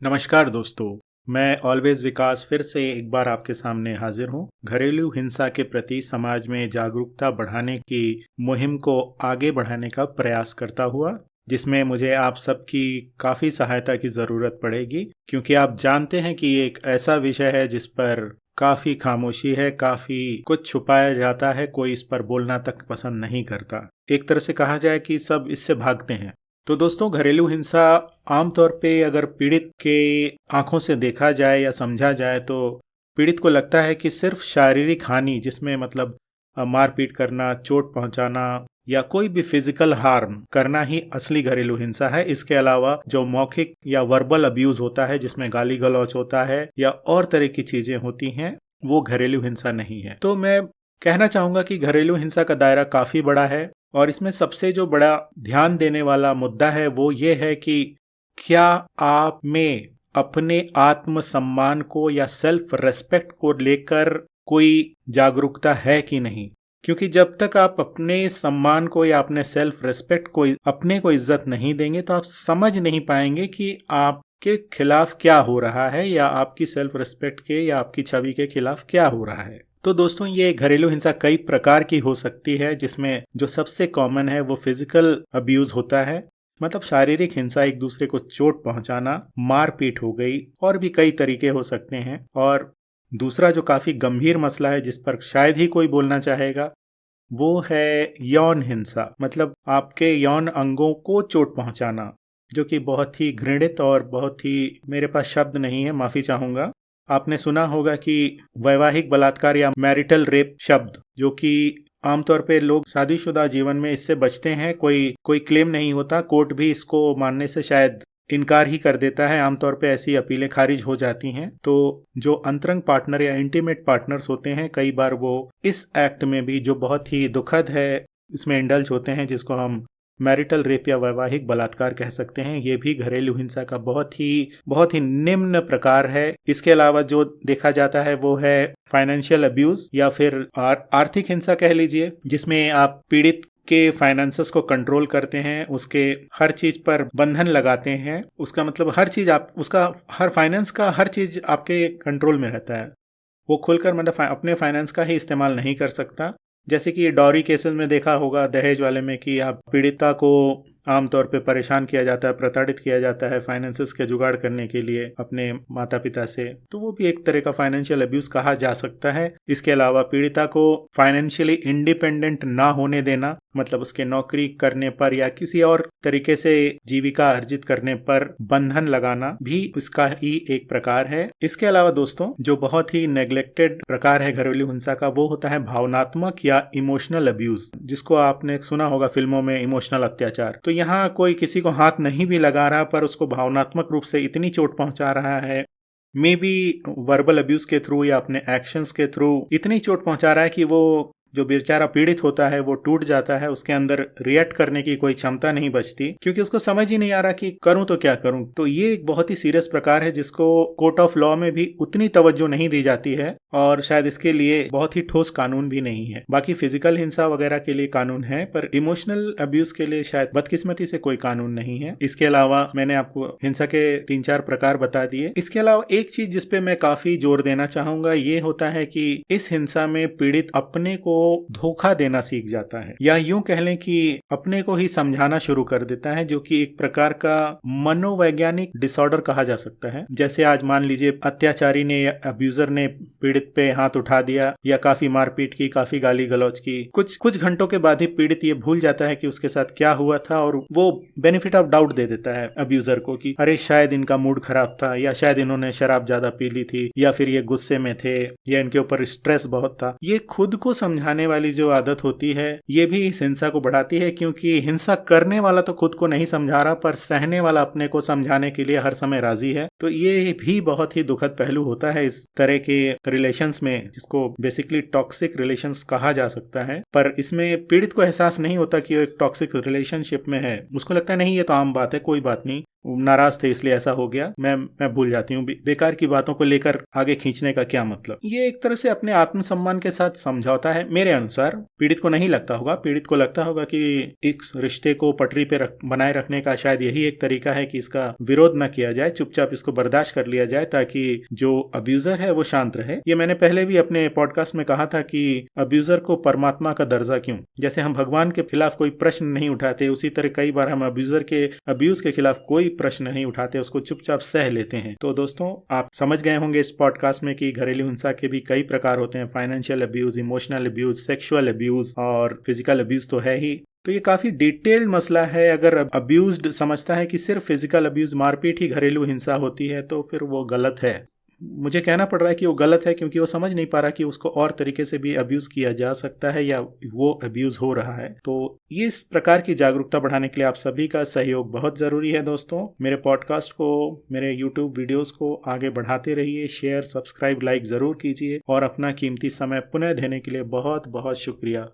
नमस्कार दोस्तों। मैं ऑलवेज विकास फिर से एक बार आपके सामने हाजिर हूँ घरेलू हिंसा के प्रति समाज में जागरूकता बढ़ाने की मुहिम को आगे बढ़ाने का प्रयास करता हुआ, जिसमें मुझे आप सबकी काफ़ी सहायता की ज़रूरत पड़ेगी, क्योंकि आप जानते हैं कि ये एक ऐसा विषय है जिस पर काफ़ी खामोशी है, काफ़ी कुछ छुपाया जाता है, कोई इस पर बोलना तक पसंद नहीं करता। एक तरह से कहा जाए कि सब इससे भागते हैं। तो दोस्तों, घरेलू हिंसा आमतौर पे अगर पीड़ित के आंखों से देखा जाए या समझा जाए तो पीड़ित को लगता है कि सिर्फ शारीरिक हानि, जिसमें मतलब मारपीट करना, चोट पहुंचाना या कोई भी फिजिकल हार्म करना ही असली घरेलू हिंसा है। इसके अलावा जो मौखिक या वर्बल अब्यूज होता है, जिसमें गाली गलौज होता है या और तरह की चीजें होती हैं, वो घरेलू हिंसा नहीं है। तो मैं कहना चाहूंगा कि घरेलू हिंसा का दायरा काफी बड़ा है और इसमें सबसे जो बड़ा ध्यान देने वाला मुद्दा है वो ये है कि क्या आप में अपने आत्मसम्मान को या सेल्फ रेस्पेक्ट को लेकर कोई जागरूकता है कि नहीं। क्योंकि जब तक आप अपने सम्मान को या अपने सेल्फ रेस्पेक्ट को, अपने को इज्जत नहीं देंगे तो आप समझ नहीं पाएंगे कि आपके खिलाफ क्या हो रहा है या आपकी सेल्फ रेस्पेक्ट के या आपकी छवि के खिलाफ क्या हो रहा है। तो दोस्तों, ये घरेलू हिंसा कई प्रकार की हो सकती है, जिसमें जो सबसे कॉमन है वो फिजिकल अब्यूज होता है, मतलब शारीरिक हिंसा, एक दूसरे को चोट पहुंचाना, मारपीट हो गई, और भी कई तरीके हो सकते हैं। और दूसरा जो काफी गंभीर मसला है जिस पर शायद ही कोई बोलना चाहेगा, वो है यौन हिंसा, मतलब आपके यौन अंगों को चोट पहुंचाना, जो कि बहुत ही घृणित और बहुत ही, मेरे पास शब्द नहीं है, माफी चाहूंगा। आपने सुना होगा कि वैवाहिक बलात्कार या मैरिटल रेप शब्द, जो कि आमतौर पे लोग शादीशुदा जीवन में इससे बचते हैं, कोई क्लेम नहीं होता, कोर्ट भी इसको मानने से शायद इनकार ही कर देता है, आमतौर पे ऐसी अपीलें खारिज हो जाती हैं। तो जो अंतरंग पार्टनर या इंटीमेट पार्टनर्स होते हैं, कई बार वो इस एक्ट में भी, जो बहुत ही दुखद है, इसमें इंडल्ज होते हैं, जिसको हम मैरिटल रेप या वैवाहिक बलात्कार कह सकते हैं। ये भी घरेलू हिंसा का बहुत ही निम्न प्रकार है। इसके अलावा जो देखा जाता है वो है फाइनेंशियल अब्यूज या फिर आर्थिक हिंसा कह लीजिए, जिसमें आप पीड़ित के फाइनेंसेस को कंट्रोल करते हैं, उसके हर चीज पर बंधन लगाते हैं। उसका मतलब हर चीज आप, उसका हर फाइनेंस का हर चीज आपके कंट्रोल में रहता है। वो खुलकर मतलब अपने फाइनेंस का ही इस्तेमाल नहीं कर सकता। जैसे कि डॉरी केसेस में देखा होगा, दहेज वाले में, कि आप पीड़िता को आमतौर पे परेशान किया जाता है, प्रताड़ित किया जाता है फाइनेंसेस के जुगाड़ करने के लिए अपने माता पिता से, तो वो भी एक तरह का फाइनेंशियल अब्यूज कहा जा सकता है। इसके अलावा पीड़िता को फाइनेंशियली इंडिपेंडेंट ना होने देना, मतलब उसके नौकरी करने पर या किसी और तरीके से जीविका अर्जित करने पर बंधन लगाना भी इसका ही एक प्रकार है। इसके अलावा दोस्तों, जो बहुत ही नेग्लेक्टेड प्रकार है घरेलू हिंसा का, वो होता है भावनात्मक या इमोशनल अब्यूज, जिसको आपने सुना होगा फिल्मों में, इमोशनल अत्याचार। तो यहाँ कोई किसी को हाथ नहीं भी लगा रहा, पर उसको भावनात्मक रूप से इतनी चोट पहुंचा रहा है, मे बी वर्बल अब्यूज के थ्रू या अपने एक्शंस के थ्रू इतनी चोट पहुंचा रहा है कि वो जो बेचारा पीड़ित होता है वो टूट जाता है, उसके अंदर रिएक्ट करने की कोई क्षमता नहीं बचती, क्योंकि उसको समझ ही नहीं आ रहा कि करूं तो क्या करूं। तो ये एक बहुत ही सीरियस प्रकार है जिसको कोर्ट ऑफ लॉ में भी उतनी तवज्जो नहीं दी जाती है, और शायद इसके लिए बहुत ही ठोस कानून भी नहीं है। बाकी फिजिकल हिंसा वगैरह के लिए कानून है, पर इमोशनल अब्यूज के लिए शायद बदकिस्मती से कोई कानून नहीं है। इसके अलावा मैंने आपको हिंसा के 3-4 प्रकार बता दिए। इसके अलावा एक चीज जिसपे मैं काफी जोर देना चाहूंगा, ये होता है कि इस हिंसा में पीड़ित अपने को धोखा देना सीख जाता है, या यूं कह लें कि अपने को ही समझाना शुरू कर देता है, जो कि एक प्रकार का मनोवैज्ञानिक डिसऑर्डर कहा जा सकता है। जैसे आज मान लीजिए अत्याचारी ने या अब्यूजर ने पीड़ित पे हाथ उठा दिया या काफी मारपीट की, काफी गाली गलौज की, कुछ घंटों के बाद ही पीड़ित ये भूल जाता है कि उसके साथ क्या हुआ था, और वो बेनिफिट ऑफ डाउट दे देता है अब्यूजर को कि अरे शायद इनका मूड खराब था, या शायद इन्होंने शराब ज्यादा पी ली थी, या फिर ये गुस्से में थे, या इनके ऊपर स्ट्रेस बहुत था। ये खुद को समझाने वाली जो आदत होती है, ये भी इस हिंसा को बढ़ाती है, क्योंकि हिंसा करने वाला तो खुद को नहीं समझा रहा, पर सहने वाला अपने को समझाने के लिए हर समय राजी है। तो ये भी बहुत ही दुखद पहलू होता है इस तरह के रिलेशंस में, जिसको बेसिकली टॉक्सिक रिलेशंस कहा जा सकता है। पर इसमें पीड़ित को एहसास नहीं होता कि वो एक टॉक्सिक रिलेशनशिप में है, उसको लगता है नहीं ये तो आम बात है, कोई बात नहीं, नाराज थे इसलिए ऐसा हो गया, मैं भूल जाती हूँ। बेकार की बातों को लेकर आगे खींचने का क्या मतलब। ये एक तरह से अपने आत्मसम्मान के साथ समझौता है मेरे अनुसार। पीड़ित को नहीं लगता होगा, पीड़ित को लगता होगा कि इस रिश्ते को पटरी पे बनाए रखने का शायद यही एक तरीका है कि इसका विरोध न किया जाए, चुपचाप इसको बर्दाश्त कर लिया जाए ताकि जो अब्यूजर है वो शांत रहे। ये मैंने पहले भी अपने पॉडकास्ट में कहा था कि अब्यूजर को परमात्मा का दर्जा क्यों। जैसे हम भगवान के खिलाफ कोई प्रश्न नहीं उठाते, उसी तरह कई बार हम अब्यूजर के अब्यूज के खिलाफ कोई प्रश्न नहीं उठाते, उसको चुपचाप सह लेते हैं। तो दोस्तों, आप समझ गए होंगे इस पॉडकास्ट में कि घरेलू हिंसा के भी कई प्रकार होते हैं। Financial abuse, emotional abuse, sexual abuse और फिजिकल अब्यूज तो है ही। तो ये काफी डिटेल्ड मसला है। अगर अब्यूज्ड समझता है कि सिर्फ फिजिकल अब्यूज, मारपीट ही घरेलू हिंसा होती है तो फिर वो गलत है। मुझे कहना पड़ रहा है कि वो गलत है क्योंकि वो समझ नहीं पा रहा कि उसको और तरीके से भी अब्यूज किया जा सकता है या वो अब्यूज हो रहा है। तो ये इस प्रकार की जागरूकता बढ़ाने के लिए आप सभी का सहयोग बहुत जरूरी है। दोस्तों, मेरे पॉडकास्ट को, मेरे यूट्यूब वीडियोस को आगे बढ़ाते रहिए। शेयर, सब्सक्राइब, लाइक जरूर कीजिए और अपना कीमती समय पुनः देने के लिए बहुत बहुत शुक्रिया।